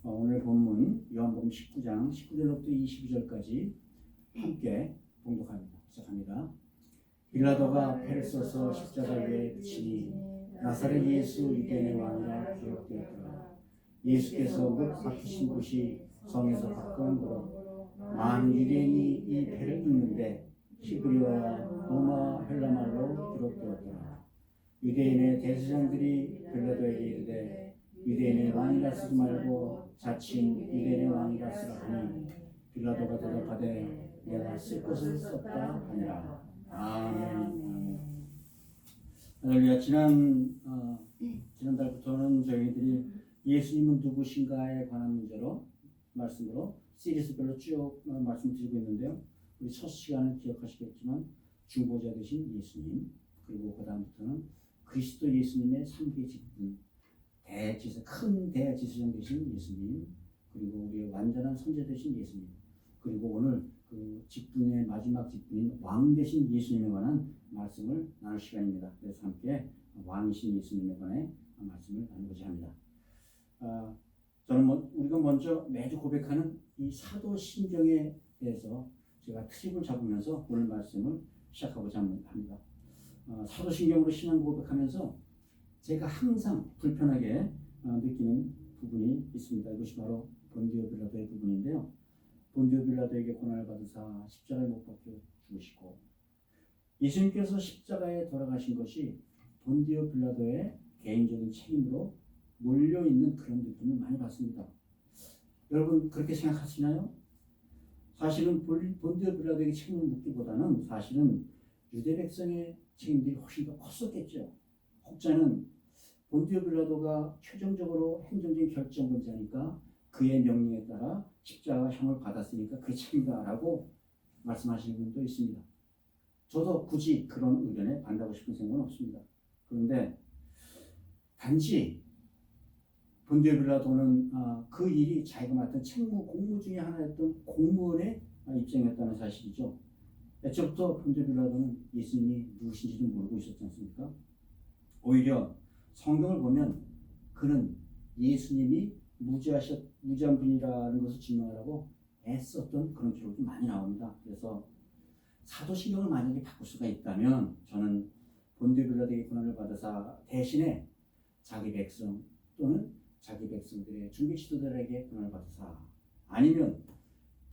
오늘 본문 요한복음 19장 19절부터 22절까지 함께 봉독합니다. 시작합니다. 빌라도가 패를 써서 십자가 위에 붙이니 나사렛 예수 유대인의 왕이라 기록되었더라. 예수께서 못 박히신 곳이 성에서 가까운거로 많은 유대인이 이 패를 읽는데 히브리어와 로마 헬라말로 기록되었더라. 유대인의 대제사장들이 빌라도에게 이르되 유대인의 왕이라 쓰지 말고 자칭 유대인의 왕이라 쓰라 하니 빌라도가 대답하되 내가 쓸 것을 썼다 하니라. 아멘. 할렐루야. 지난달부터는 저희들이 예수님은 누구신가에 관한 문제로 말씀으로 시리즈별로 쭉 말씀드리고 있는데요. 우리 첫 시간을 기억하시겠지만 중보자 되신 예수님, 그리고 그 다음부터는 그리스도 예수님의 3대 직분, 큰 대지수장 되신 예수님, 그리고 우리의 완전한 선제 되신 예수님, 그리고 오늘 그 직분의 마지막 직분인 왕 되신 예수님에 관한 말씀을 나눌 시간입니다. 그래서 함께 왕이신 예수님에 관해 말씀을 나누고자 합니다. 우리가 먼저 매주 고백하는 이 사도신경에 대해서 제가 트립을 잡으면서 오늘 말씀을 시작하고자 합니다. 사도신경으로 신앙 고백하면서 제가 항상 불편하게 느끼는 부분이 있습니다. 이것이 바로 본디오 빌라도의 부분인데요. 본디오 빌라도에게 고난을 받으사 십자가에 못 박혀 죽으시고 예수님께서 십자가에 돌아가신 것이 본디오 빌라도의 개인적인 책임으로 몰려있는 그런 느낌을 많이 받습니다. 여러분 그렇게 생각하시나요? 사실은 본디오 빌라도에게 책임을 묻기보다는 사실은 유대 백성의 책임들이 훨씬 더 컸었겠죠. 혹자는 본디오 빌라도가 최종적으로 행정적인 결정권자니까 그의 명령에 따라 십자가형을 받았으니까 그의 책임다라고 말씀하시는 분도 있습니다. 저도 굳이 그런 의견에 반대하고 싶은 생각은 없습니다. 그런데 단지 본디오 빌라도는 그 일이 자기가 맡은 책무 공무 중에 하나였던 공무원의 입장이었다는 사실이죠. 애초부터 본디오 빌라도는 예수님이 누구신지도 모르고 있었지 않습니까? 오히려 성경을 보면 그는 예수님이 무지한 분이라는 것을 증명하라고 애썼던 그런 기록이 많이 나옵니다. 그래서 사도신경을 만약에 바꿀 수가 있다면 저는 본디오 빌라도에게 고난을 받아서 대신에 자기 백성 또는 자기 백성들의 중직 지도자들에게 고난을 받으사, 아니면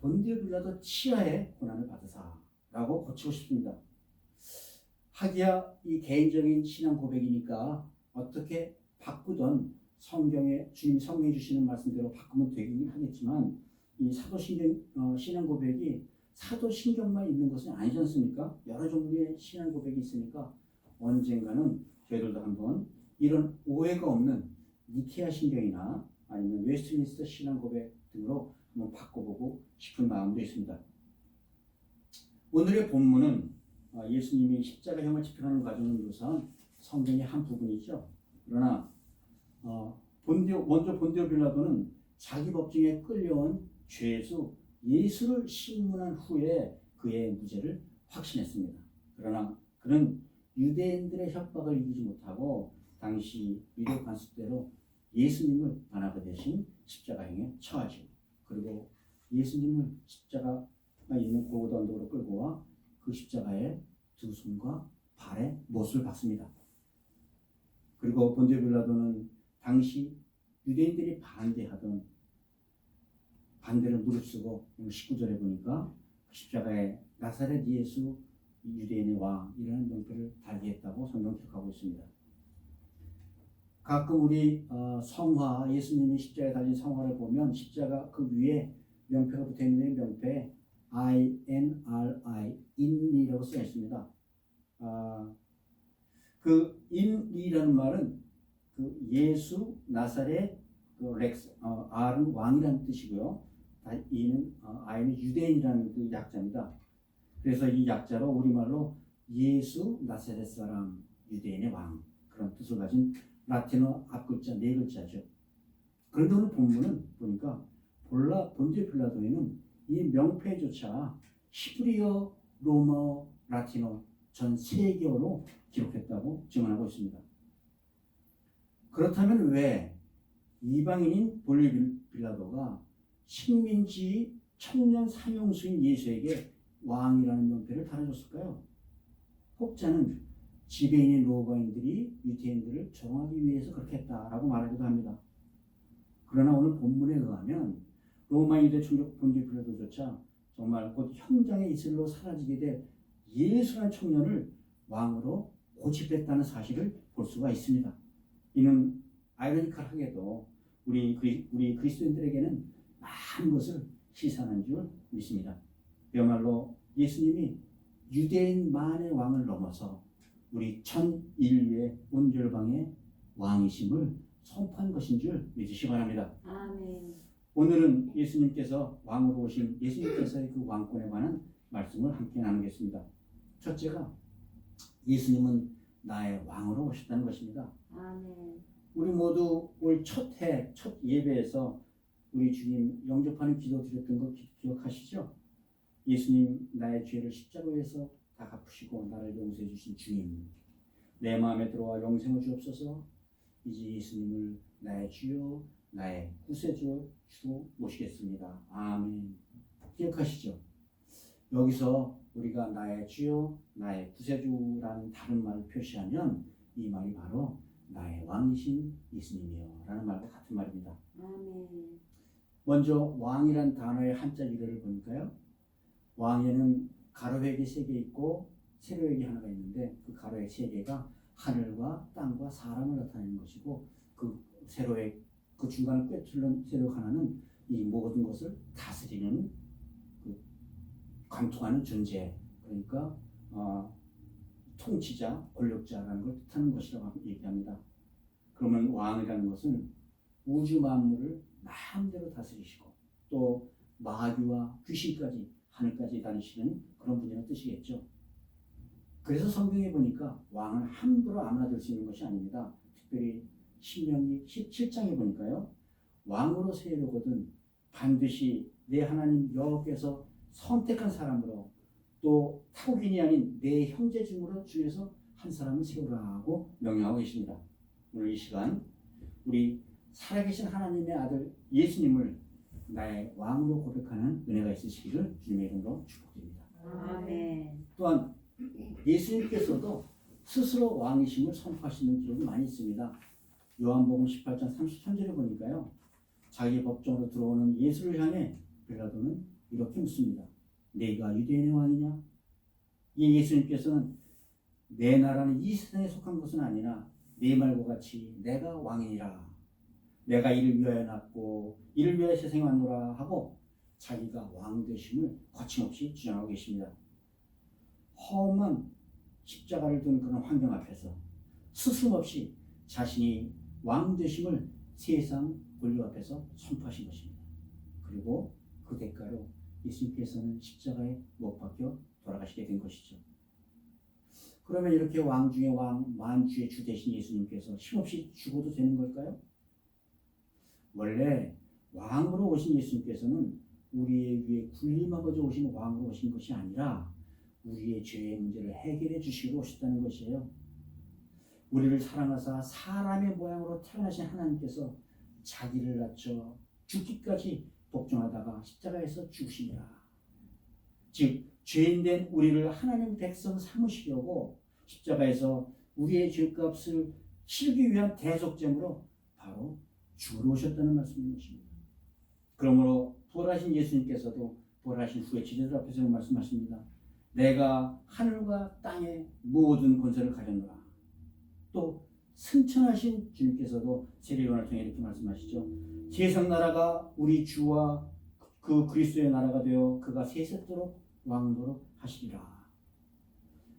본디오 빌라도 치하에 고난을 받으사라고 고치고 싶습니다. 하기야 이 개인적인 신앙 고백이니까 어떻게 바꾸던 성경에 주님이 성경해 주시는 말씀대로 바꾸면 되긴 하겠지만 이 사도신경 신앙 고백이 사도신경만 있는 것은 아니지 않습니까? 여러 종류의 신앙 고백이 있으니까 언젠가는 저희들도 한번 이런 오해가 없는 니케아 신경이나 아니면 웨스트민스터 신앙 고백 등으로 한번 바꿔보고 싶은 마음도 있습니다. 오늘의 본문은 예수님이 십자가형을 집행하는 과정을 묘사한 성경의 한 부분이죠. 그러나 먼저 본디오 빌라도는 자기 법정에 끌려온 죄수 예수를 심문한 후에 그의 무죄를 확신했습니다. 그러나 그는 유대인들의 협박을 이기지 못하고 당시 유대 관습대로 예수님을 반하게 대신 십자가형에 처하죠. 그리고 예수님을 십자가가 있는 골고다 언덕으로 끌고 와 그 십자가에 두 손과 발에 못을 박습니다. 그리고 본디오 빌라도는 당시 유대인들이 반대를 무릅쓰고 19절에 보니까 십자가에 나사렛 예수 유대인의 왕이라는 명패를 달게 했다고 성경 기록하고 있습니다. 가끔 우리 성화, 예수님이 십자가에 달린 성화를 보면 십자가 그 위에 명패가 붙어 있는 명패에 INRI, 인이라고 쓰여 있습니다. 그 인이라는 말은 그 예수, 나사렛, 그 렉스, R은 왕이라는 뜻이고요. I는 유대인이라는 그 약자입니다. 그래서 이 약자로 우리말로 예수, 나사렛 사람, 유대인의 왕, 그런 뜻을 가진 라틴어 앞글자 4글자죠. 그런데 오늘 본문은 보니까 본디오 빌라도에는 이 명패조차 히브리어, 로마어, 라틴어 전 3개어로 기록했다고 증언하고 있습니다. 그렇다면 왜 이방인인 본류 빌라도가 식민지 청년 사명수인 예수에게 왕이라는 명패를 달아줬을까요? 혹자는 지배인인 로마인들이 유대인들을 정하기 위해서 그렇게 했다라고 말하기도 합니다. 그러나 오늘 본문에 의하면 로마 유대 총독 본류 빌라도조차 정말 곧 형장의 이슬로 사라지게 될 예수라는 청년을 왕으로 고집했다는 사실을 볼 수가 있습니다. 이는 아이러니컬하게도 우리 그리스도인들에게는 많은 것을 시사하는 줄 믿습니다. 그야말로 예수님이 유대인만의 왕을 넘어서 우리 전 인류의 온 열방의 왕이심을 선포한 것인 줄 믿으시기 바랍니다. 아멘. 오늘은 예수님께서 왕으로 오신 예수님께서의 그 왕권에 관한 말씀을 함께 나누겠습니다. 첫째가 예수님은 나의 왕으로 오셨다는 것입니다. 아멘. 우리 모두 올 첫 예배에서 우리 주님 영접하는 기도 드렸던 거 기억하시죠? 예수님 나의 죄를 십자가에서 다 갚으시고 나를 용서해 주신 주님, 내 마음에 들어와 영생을 주옵소서. 이제 예수님을 나의 주요 나의 구세주로 모시겠습니다. 아멘. 기억하시죠? 여기서 우리가 나의 주요 나의 구세주라는 다른 말을 표시하면 이 말이 바로 나의 왕이신 예수님이요 라는 말과 같은 말입니다. 아멘. 먼저 왕이란 단어의 한자 유래를 보니까요, 왕에는 가로획이 3개 있고 세로획이 하나가 있는데 그 가로획 3개가 하늘과 땅과 사람을 나타내는 것이고, 그 세로획 그 중간을 꿰뚫는 세로획 하나는 이 모든 것을 다스리는 그 관통하는 존재, 그러니까 통치자, 권력자라는 걸 뜻하는 것이라고 얘기합니다. 그러면 왕이라는 것은 우주 만물을 마음대로 다스리시고 또 마귀와 귀신까지 하늘까지 다니시는 그런 분이라는 뜻이겠죠. 그래서 성경에 보니까 왕은 함부로 아무나 될 수 있는 것이 아닙니다. 특별히 신명기 17장에 보니까요, 왕으로 세우려거든 반드시 내 하나님 여호와께서 선택한 사람으로 또 타국인이 아닌 내 형제 중에서 한 사람을 세우라고 명령하고 계십니다. 오늘 이 시간 우리 살아계신 하나님의 아들 예수님을 나의 왕으로 고백하는 은혜가 있으시기를 주님의 이름으로 축복드립니다. 아멘. 또한 예수님께서도 스스로 왕이심을 선포하시는 기록이 많이 있습니다. 요한복음 18장 33절에 보니까요, 자기 법정으로 들어오는 예수를 향해 빌라도는 이렇게 묻습니다. 내가 유대인의 왕이냐? 이 예수님께서는 내 나라는 이 세상에 속한 것은 아니나 네 말과 같이 내가 왕이니라. 내가 이를 위하여 났고 이를 위하여 세상에 왔노라 하고 자기가 왕 되심을 거침없이 주장하고 계십니다. 험한 십자가를 든 그런 환경 앞에서 스스럼없이 자신이 왕 되심을 세상 권력 앞에서 선포하신 것입니다. 그리고 그 대가로 예수님께서는 십자가에 못 박혀 돌아가시게 된 것이죠. 그러면 이렇게 왕 중에 왕, 만주의 주 되신 예수님께서 힘없이 죽어도 되는 걸까요? 원래 왕으로 오신 예수님께서는 우리의 위에 군림하고자 오신 왕으로 오신 것이 아니라 우리의 죄의 문제를 해결해 주시러 오셨다는 것이에요. 우리를 사랑하사 사람의 모양으로 태어나신 하나님께서 자기를 낮춰 죽기까지 복종하다가 십자가에서 죽으시니라. 즉 죄인된 우리를 하나님 백성 삼으시려고 십자가에서 우리의 죄값을 치르기 위한 대속제물로 바로 죽으러 오셨다는 말씀인 것입니다. 그러므로 부활하신 예수님께서도 부활하신 후에 제자들 앞에서 말씀하십니다. 내가 하늘과 땅의 모든 권세를 가졌노라. 또 승천하신 주님께서도 세례요한을 통해 이렇게 말씀하시죠. 세상 나라가 우리 주와 그 그리스도의 나라가 되어 그가 세세토록 왕노로 하시리라.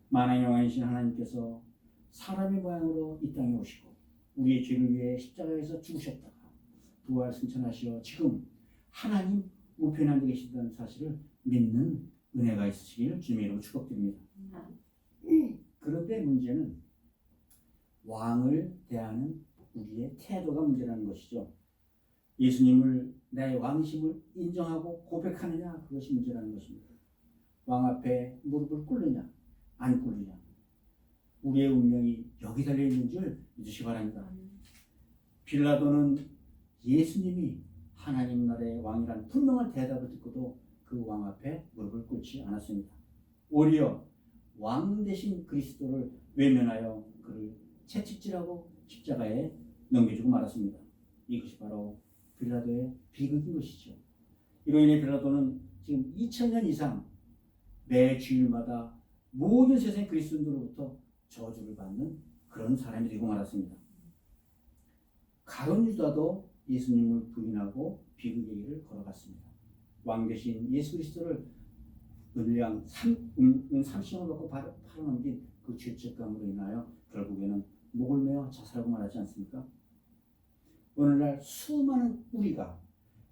만왕의 왕이신 하나님께서 사람의 모양으로 이 땅에 오시고 우리의 죄를 위해 십자가에서 죽으셨다가 부활 승천하시어 지금 하나님 우편에 앉아 계신다는 사실을 믿는 은혜가 있으시기를 주님의 이름으로 축복드립니다. 그런데 문제는 왕을 대하는 우리의 태도가 문제라는 것이죠. 예수님을 나의 왕이심을 인정하고 고백하느냐, 그것이 문제라는 것입니다. 왕 앞에 무릎을 꿇느냐 안 꿇느냐, 우리의 운명이 여기 달려있는 줄 믿으시기 바랍니다. 빌라도는 예수님이 하나님 나라의 왕이라는 분명한 대답을 듣고도 그 왕 앞에 무릎을 꿇지 않았습니다. 오히려 왕 대신 그리스도를 외면하여 그를 채찍질하고 십자가에 넘겨주고 말았습니다. 이것이 바로 빌라도의 비극인 것이죠. 이로 인해 빌라도는 지금 2000년 이상 매 주일마다 모든 세상 그리스도인들로부터 저주를 받는 그런 사람이 되고 말았습니다. 가룟 유다도 예수님을 부인하고 비극의 길을 걸어갔습니다. 왕 대신 예수 그리스도를 은양 30원을 받고 팔아넘긴 그 죄책감으로 인하여 결국에는 목을 메어 자살하고 말하지 않습니까? 오늘날 수많은 우리가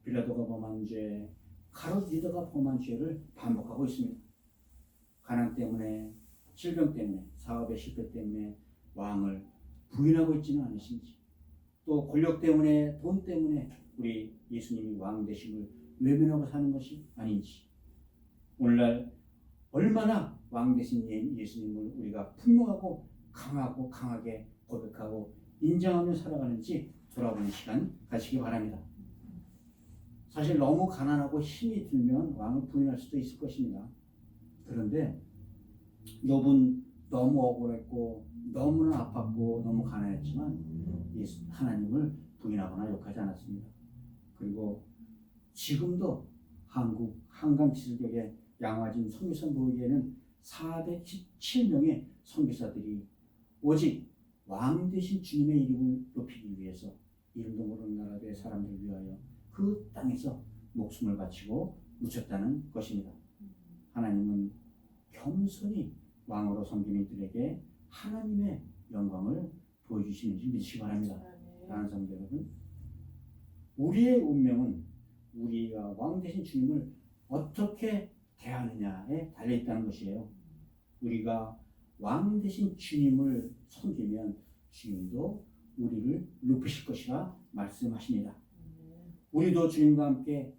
빌라도가 범한 죄, 가룟 유다가 범한 죄를 반복하고 있습니다. 가난 때문에, 질병 때문에, 사업의 실패 때문에 왕을 부인하고 있지는 않으신지, 또 권력 때문에, 돈 때문에 우리 예수님이 왕 되심을 외면하고 사는 것이 아닌지, 오늘날 얼마나 왕 되신 예수님을 우리가 분명하고 강하게 고백하고 인정하며 살아가는지 돌아보는 시간 가시기 바랍니다. 사실 너무 가난하고 힘이 들면 왕을 부인할 수도 있을 것입니다. 그런데 욥은 너무 억울했고 너무나 아팠고 너무 가난했지만 하나님을 부인하거나 욕하지 않았습니다. 그리고 지금도 한국 한강 지역의 양화진 선교사 모임에는 417명의 선교사들이 오직 왕 되신 주님의 이름을 높이기 위해서 이름도 모르는 나라의 사람들을 위하여 그 땅에서 목숨을 바치고 묻혔다는 것입니다. 하나님은 겸손히 왕으로 섬기는 이들에게 하나님의 영광을 보여주시는지 믿으시기 바랍니다. 사랑하는 성도 여러분, 우리의 운명은 우리가 왕 되신 주님을 어떻게 대하느냐에 달려있다는 것이에요. 우리가 왕 되신 주님을 섬기면 주님도 우리를 높이실 것이라 말씀하십니다. 우리도 주님과 함께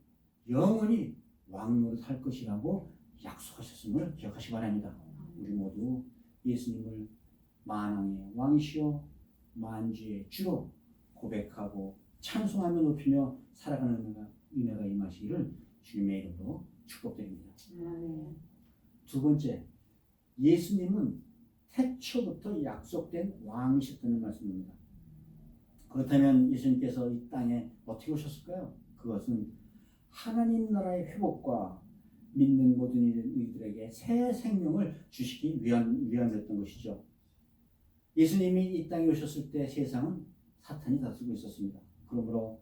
영원히 왕노릇 할 것이라고 약속하셨음을 기억하시기 바랍니다. 우리 모두 예수님을 만왕의 왕이시오 만주의 주로 고백하고 찬송하며 높이며 살아가는 은혜가 임하시기를 주님의 이름으로 축복드립니다. 두 번째, 예수님은 태초부터 약속된 왕이셨다는 말씀입니다. 그렇다면 예수님께서 이 땅에 어떻게 오셨을까요? 그것은 하나님 나라의 회복과 믿는 모든 이들에게 새 생명을 주시기 위함이었던 것이죠. 예수님이 이 땅에 오셨을 때 세상은 사탄이 다스리고 있었습니다. 그러므로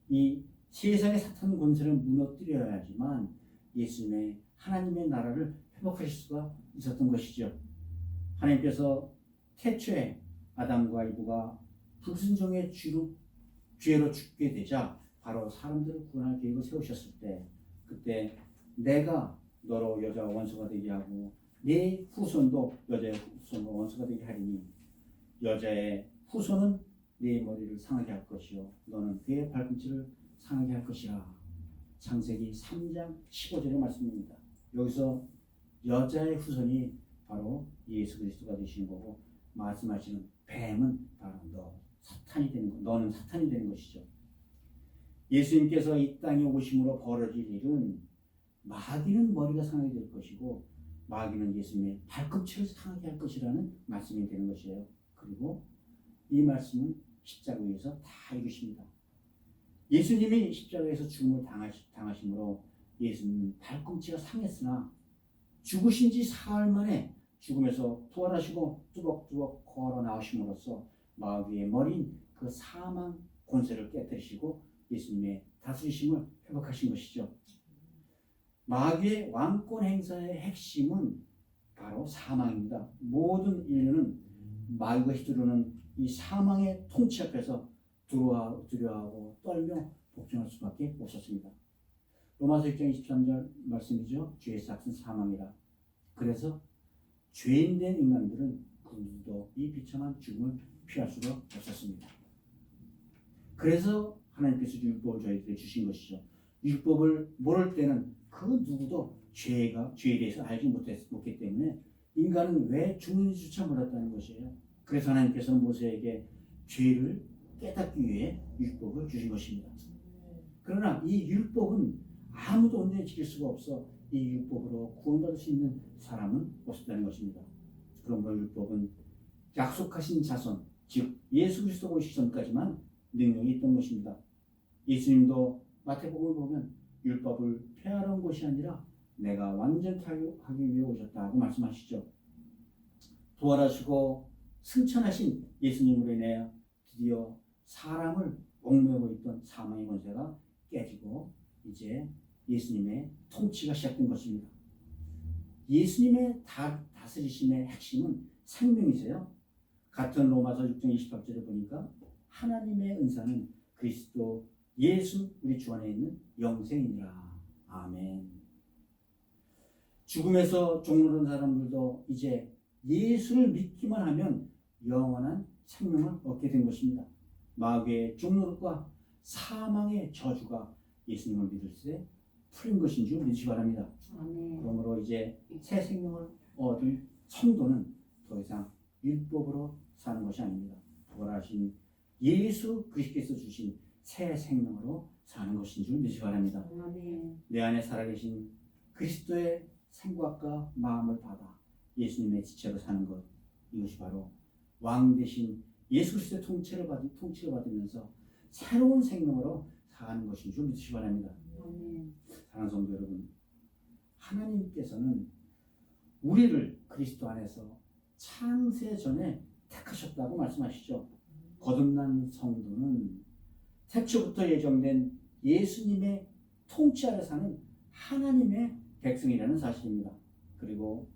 이 세상의 사탄 권세를 무너뜨려야지만 예수님의 하나님의 나라를 회복하실 수가 있었던 것이죠. 하나님께서 태초에 아담과 이브가 불순종의 죄로 죽게 되자 바로 사람들을 구원할 계획을 세우셨을 때, 그때 내가 너로 여자와 원수가 되게 하고 네 후손도 여자의 후손과 원수가 되게 하리니 여자의 후손은 네 머리를 상하게 할 것이요 너는 그의 발꿈치를 상하게 할 것이라. 창세기 3장 15절의 말씀입니다. 여기서 여자의 후손이 바로 예수 그리스도가 되시는 거고, 말씀하시는 뱀은 바로 너는 사탄이 되는 것이죠. 예수님께서 이 땅에 오심으로 벌어질 일은 마귀는 머리가 상하게 될 것이고 마귀는 예수님의 발꿈치를 상하게 할 것이라는 말씀이 되는 것이에요. 그리고 이 말씀은 십자가 위에서 다 이루십니다. 예수님이 십자가에서 죽음을 당하심으로 예수님은 발꿈치가 상했으나 죽으신 지 사흘 만에 죽음에서 부활하시고 뚜벅뚜벅 걸어 나오심으로써 마귀의 머리인 그 사망 권세를 깨뜨리시고 예수님의 다스리심을 회복하신 것이죠. 마귀의 왕권 행사의 핵심은 바로 사망입니다. 모든 인류는 마귀가 휘두르는 이 사망의 통치 앞에서 두려워하고 떨며 복종할 수밖에 없었습니다. 로마서 6장 23절 말씀이죠. 죄의 삭은 사망이라. 그래서 죄인된 인간들은 그들도 이 비참한 죽음을 피할 수가 없었습니다. 그래서 하나님께서 율법을 저희들에게 주신 것이죠. 율법을 모를 때는 그 누구도 죄에 대해서 알지 못했기 때문에 인간은 왜 죽는지조차 몰랐다는 것이에요. 그래서 하나님께서는 모세에게 죄를 깨닫기 위해 율법을 주신 것입니다. 그러나 이 율법은 아무도 온전히 지킬 수가 없어 이 율법으로 구원받을 수 있는 사람은 없었다는 것입니다. 그러므로 율법은 약속하신 자손, 즉 예수 그리스도 오시기 전까지만 능력이 있던 것입니다. 예수님도 마태복음을 보면 율법을 폐하러 온 것이 아니라 내가 완전히 하기 위해 오셨다고 말씀하시죠. 부활하시고 승천하신 예수님으로 인해 드디어 사람을 옥매고 있던 사망의 권세가 깨지고 이제 예수님의 통치가 시작된 것입니다. 예수님의 다스리심의 핵심은 생명이세요. 같은 로마서 6장 28절에 보니까 하나님의 은사는 그리스도 예수 우리 주 안에 있는 영생이니라. 아멘. 죽음에서 종로는 사람들도 이제 예수를 믿기만 하면 영원한 생명을 얻게 된 것입니다. 마귀의 종노릇과 사망의 저주가 예수님을 믿을 때 풀린 것인 줄 믿으시기 바랍니다. 아멘. 그러므로 이제 새 생명을 얻을 성도는 더 이상 율법으로 사는 것이 아닙니다. 부활하신 예수 그리스도께서 주신 새 생명으로 사는 것인 줄 믿으시기 바랍니다. 아멘. 내 안에 살아계신 그리스도의 생각과 마음을 받아 예수님의 지체로 사는 것, 이것이 바로 왕 대신 예수 그리스도의 통치를 받으면서 새로운 생명으로 사는 것인 줄 믿으시기 바랍니다. 아멘. 사랑하는 성도 여러분, 하나님께서는 우리를 그리스도 안에서 창세 전에 택하셨다고 말씀하시죠. 거듭난 성도는 태초부터 예정된 예수님의 통치 아래 사는 하나님의 백성이라는 사실입니다. 그리고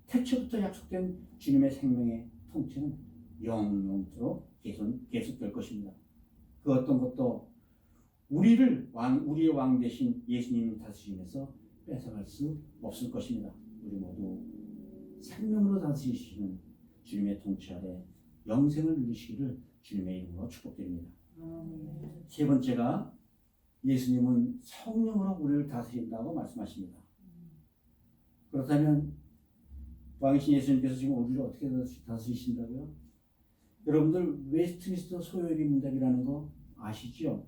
태초부터 약속된 주님의 생명의 통치는 영영토록 계속될 것입니다. 그 어떤 것도 우리의 왕 대신 예수님 다스림에서 뺏어갈 수 없을 것입니다. 우리 모두 생명으로 다스리시는 주님의 통치 아래 영생을 누리시기를 주님의 이름으로 축복드립니다. 아멘. 세 번째가 예수님은 성령으로 우리를 다스린다고 말씀하십니다. 그렇다면 왕이신 예수님께서 지금 우리를 어떻게 다스리신다고요? 여러분들 웨스트민스터 소요리 문답이라는 거 아시죠?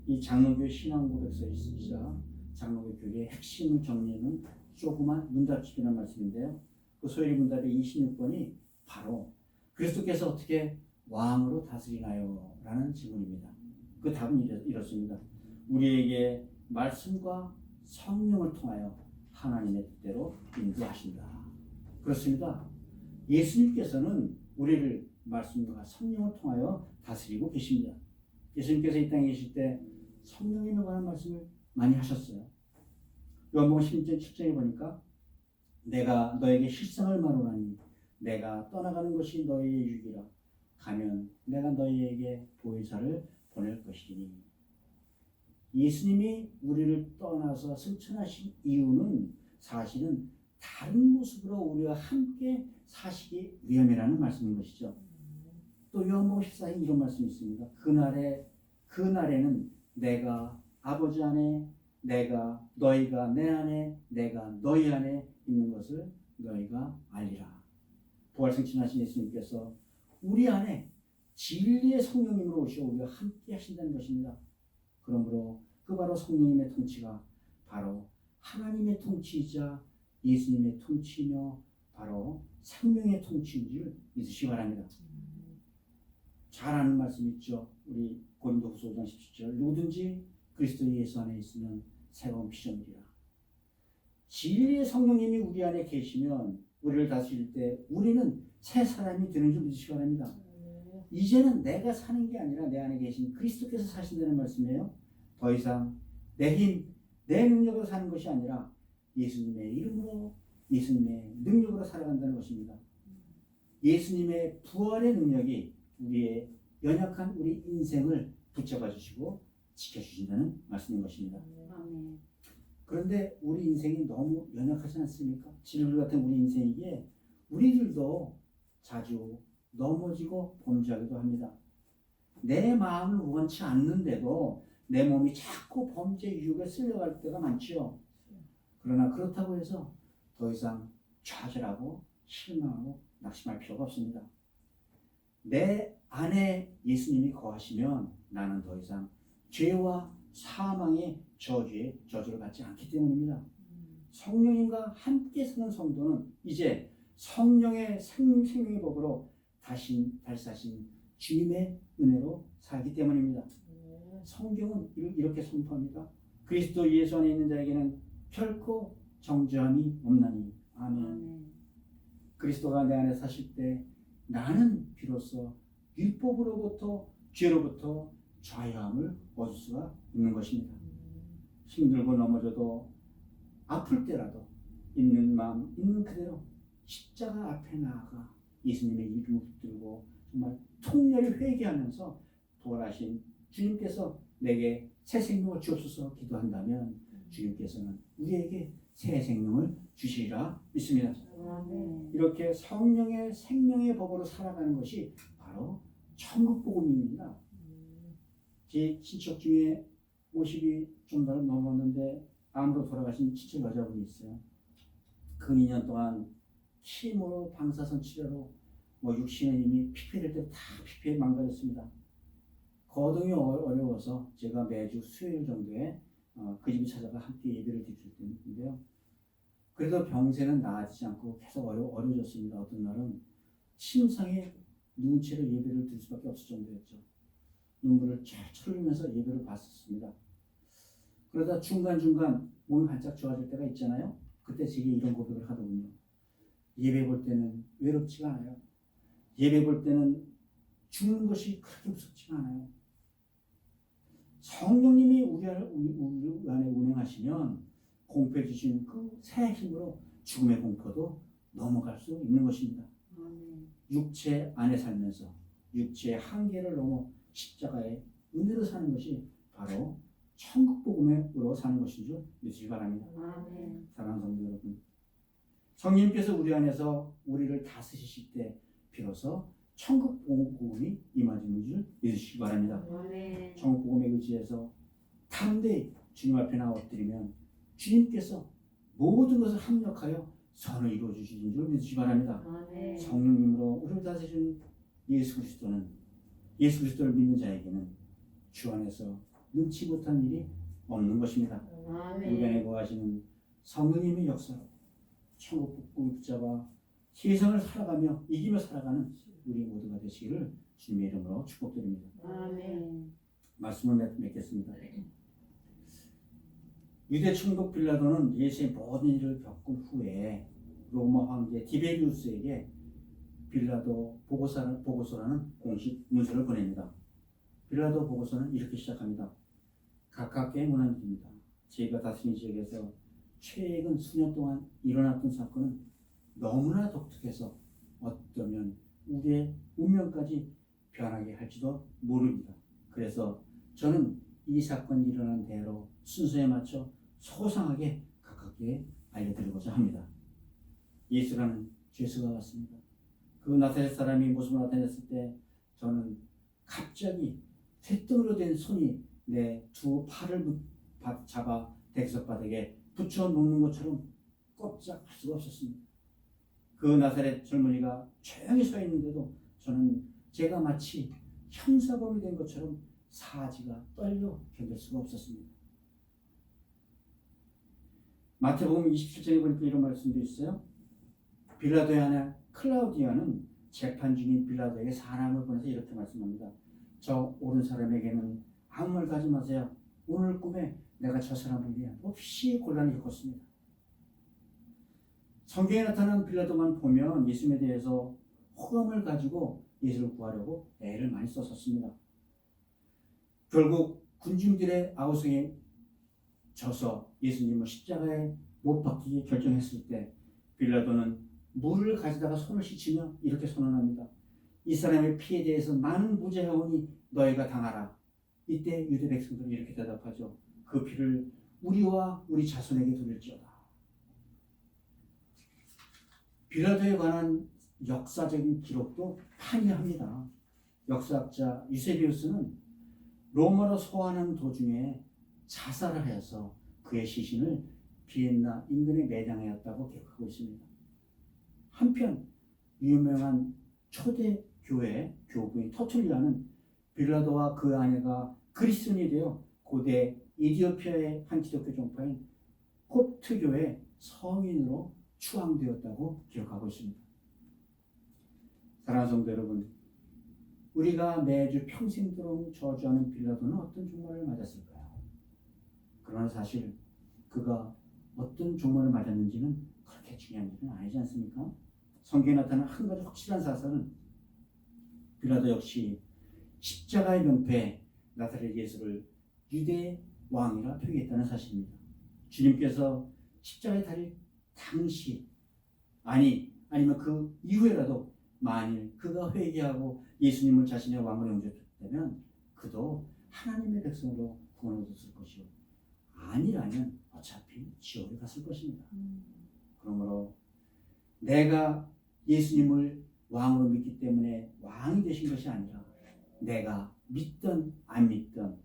이 장로교 신앙고백서이자 장로교 교리의 핵심을 정리하는 조그만 문답집이라는 말씀인데요. 그 소요리 문답의 26번이 바로 그리스도께서 어떻게 왕으로 다스리나요? 라는 질문입니다. 그 답은 이렇습니다. 우리에게 말씀과 성령을 통하여 하나님의 뜻대로 인도하신다. 그렇습니다. 예수님께서는 우리를 말씀과 성령을 통하여 다스리고 계십니다. 예수님께서 이 땅에 계실 때 성령에 관한 말씀을 많이 하셨어요. 요한복음 16장 7절에 보니까 내가 너에게 실상을 말하노니 내가 떠나가는 것이 너희의 유익이라. 가면 내가 너희에게 보혜사를 보낼 것이니. 예수님이 우리를 떠나서 승천하신 이유는 사실은 다른 모습으로 우리와 함께 사시기 위함이라는 말씀인 것이죠. 또 요한복음 14에 이런 말씀이 있습니다. 그날에는 내가 아버지 안에, 너희가 내 안에, 내가 너희 안에 있는 것을 너희가 알리라. 부활승천하신 예수님께서 우리 안에 진리의 성령님으로 오셔 우리와 함께 하신다는 것입니다. 그러므로 그 바로 성령님의 통치가 바로 하나님의 통치이자 예수님의 통치며 바로 생명의 통치인 줄 믿으시기 바랍니다. 잘 아는 말씀 있죠. 우리 고린도후서 5장 17절 누구든지 그리스도 예수 안에 있으면 새로운 피조물이라. 진리의 성령님이 우리 안에 계시면 우리를 다스릴 때 우리는 새 사람이 되는 줄 믿으시기 바랍니다. 이제는 내가 사는 게 아니라 내 안에 계신 그리스도께서 사신다는 말씀이에요. 더 이상 내 힘, 내 능력으로 사는 것이 아니라 예수님의 이름으로, 예수님의 능력으로 살아간다는 것입니다. 예수님의 부활의 능력이 우리의 연약한 우리 인생을 붙잡아 주시고 지켜주신다는 말씀인 것입니다. 아멘. 그런데 우리 인생이 너무 연약하지 않습니까? 진흙 같은 우리 인생이기에 우리들도 자주 넘어지고 범죄하기도 합니다. 내 마음을 원치 않는데도 내 몸이 자꾸 범죄 유혹에 쓸려갈 때가 많지요. 그러나 그렇다고 해서 더 이상 좌절하고 실망하고 낙심할 필요가 없습니다. 내 안에 예수님이 거하시면 나는 더 이상 죄와 사망의 저주를 받지 않기 때문입니다. 성령님과 함께 사는 성도는 이제 성령의 생명의 법으로 다시 사신 주님의 은혜로 살기 때문입니다. 성경은 이렇게 선포합니다. 그리스도 예수 안에 있는 자에게는 결코 정죄함이 없나니. 아멘. 그리스도가 내 안에 사실 때 나는 비로소 율법으로부터 죄로부터 자유함을 얻을 수가 있는 것입니다. 힘들고 넘어져도 아플 때라도 있는 마음 있는 그대로 십자가 앞에 나아가 예수님의 이름을 붙들고 정말 통렬히 회개하면서 부활하신 주님께서 내게 새 생명을 주옵소서 기도한다면 주님께서는 우리에게 새 생명을 주시리라 믿습니다. 이렇게 성령의 생명의 법으로 살아가는 것이 바로 천국 복음입니다. 제 친척 중에 50이 좀 더 넘었는데 암으로 돌아가신 친척 여자분이 있어요. 근 2년 동안 키모로 방사선 치료로 육신은 이미 피폐될 때 다 피폐에 망가졌습니다. 거동이 어려워서 제가 매주 수요일 정도에 그 집에 찾아가 함께 예배를 드릴 때인데요. 그래도 병세는 나아지지 않고 계속 어려워졌습니다. 어떤 날은 침상에 누운 채로 예배를 드릴 수밖에 없을 정도였죠. 눈물을 쫙 흘리면서 예배를 봤었습니다. 그러다 중간중간 몸이 반짝 좋아질 때가 있잖아요. 그때 제게 이런 고백을 하더군요. 예배 볼 때는 외롭지가 않아요. 예배 볼 때는 죽는 것이 그렇게 무섭지가 않아요. 성령님이 우리 안에 운행하시면 공포해 주신 그 새 힘으로 죽음의 공포도 넘어갈 수 있는 것입니다. 육체 안에 살면서 육체의 한계를 넘어 십자가의 은혜로 사는 것이 바로 천국 복음으로 사는 것인 줄 믿으시기 바랍니다. 사랑하는 성도 여러분, 성령님께서 우리 안에서 우리를 다스리실 때 비로소 천국 복음이 임하는 줄 믿으시기 바랍니다. 천국 복음에 의지해서 담대히 주님 앞에 나와 엎드리면 주님께서 모든 것을 합력하여 선을 이루어 주시는 줄 믿으시기 바랍니다. 성령님으로 우리를 다스리는 예수 그리스도를 믿는 자에게는 주 안에서 능치 못한 일이 없는 것입니다. 우리 안에 거하시는 성령님의 역사로 천국 복음을 붙잡아 세상을 살아가며 이기며 살아가는 우리 모두가 되시기를 주님의 이름으로 축복드립니다. 말씀을 맺겠습니다. 유대 총독 빌라도는 예수의 모든 일을 겪은 후에 로마 황제 디베리우스에게 빌라도 보고서라는 공식 문서를 보냅니다. 빌라도 보고서는 이렇게 시작합니다. 가깝게 문한 일입니다. 제가 다스린 지역에서 최근 수년 동안 일어났던 사건은 너무나 독특해서 어쩌면 우리의 운명까지 변하게 할지도 모릅니다. 그래서 저는 이 사건이 일어난 대로 순서에 맞춰 소상하게 가깝게 알려드리고자 합니다. 예수라는 죄수가 왔습니다. 그 나사렛 사람이 모습을 나타냈을 때 저는 갑자기 쇠등으로 된 손이 내 두 팔을 잡아 대석바닥에 붙여 놓는 것처럼 꼼짝할 수가 없었습니다. 그 나사렛 젊은이가 조용히 서 있는데도 저는 제가 마치 형사범이 된 것처럼 사지가 떨려 견딜 수가 없었습니다. 마태복음 27장에 보니까 이런 말씀도 있어요. 빌라도의 아내 클라우디아는 재판 중인 빌라도에게 사람을 보내서 이렇게 말씀합니다. 저 옳은 사람에게는 아무 말도 하지 마세요. 오늘 꿈에 내가 저 사람을 위해 몹시 곤란을 겪었습니다. 성경에 나타난 빌라도만 보면 예수님에 대해서 호감을 가지고 예수를 구하려고 애를 많이 썼었습니다. 결국 군중들의 아우성에 져서 예수님을 십자가에 못 박히게 결정했을 때 빌라도는 물을 가져다가 손을 씻으며 이렇게 선언합니다. 이 사람의 피에 대해서 많은 무죄하오니 너희가 당하라. 이때 유대 백성들은 이렇게 대답하죠. 그 피를 우리와 우리 자손에게 돌릴지어다. 빌라도에 관한 역사적인 기록도 판이합니다. 역사학자 유세비우스는 로마로 소환하는 도중에 자살을 하여서 그의 시신을 비엔나 인근에 매장하였다고 기록하고 있습니다. 한편 유명한 초대 교회 교부인 터툴리아는 빌라도와 그 아내가 그리스도인이 되어 고대 이디오피아의 한 기독교 종파인 콥트교의 성인으로 추앙되었다고 기록하고 있습니다. 사랑하는 성도 여러분, 우리가 매주 평생도록 저주하는 빌라도는 어떤 종말을 맞았을까요? 그러나 사실 그가 어떤 종말을 맞았는지는 그렇게 중요한 일은 아니지 않습니까? 성경에 나타난 한 가지 확실한 사실은 빌라도 역시 십자가의 명패에 나사렛 예수를 유대 왕이라 표기했다는 사실입니다. 주님께서 십자가에 달릴 당시 아니면 그 이후에라도 만일 그가 회개하고 예수님을 자신의 왕으로 영접했다면 그도 하나님의 백성으로 구원을 얻었을 것이요 아니라면 어차피 지옥에 갔을 것입니다. 그러므로 내가 예수님을 왕으로 믿기 때문에 왕이 되신 것이 아니라 내가 믿든 안 믿든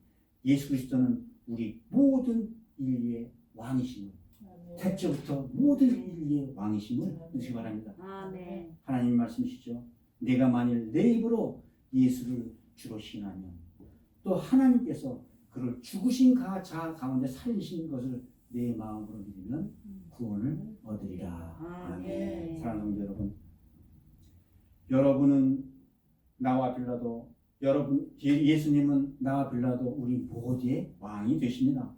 예수 그리스도는 우리 모든 인류의 왕이심을 태초부터 모든 인류의 왕이심을 믿으시기 바랍니다. 아멘. 하나님 말씀이시죠. 내가 만일 내 입으로 예수를 주로 시인하면 또 하나님께서 그를 죽으신 자 가운데 살리신 것을 내 마음으로 믿으면 구원을 얻으리라. 아멘. 사랑하는 성도 여러분, 여러분은 나와 빌라도, 예수님은 나와 빌라도 우리 모두의 왕이 되십니다.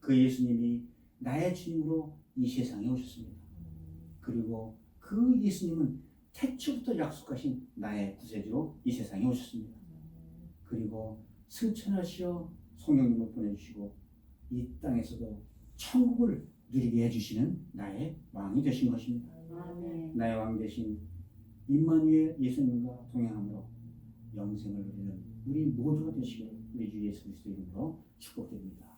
그 예수님이 나의 주님으로 이 세상에 오셨습니다. 그리고 그 예수님은 태초부터 약속하신 나의 구세주로 이 세상에 오셨습니다. 그리고 승천하시어 성령님을 보내주시고 이 땅에서도 천국을 누리게 해주시는 나의 왕이 되신 것입니다. 아멘. 나의 왕 되신 임마누엘 예수님과 동행함으로 영생을 누리는 우리 모두가 되시기를 우리 주 예수 그리스도 이름으로 축복드립니다.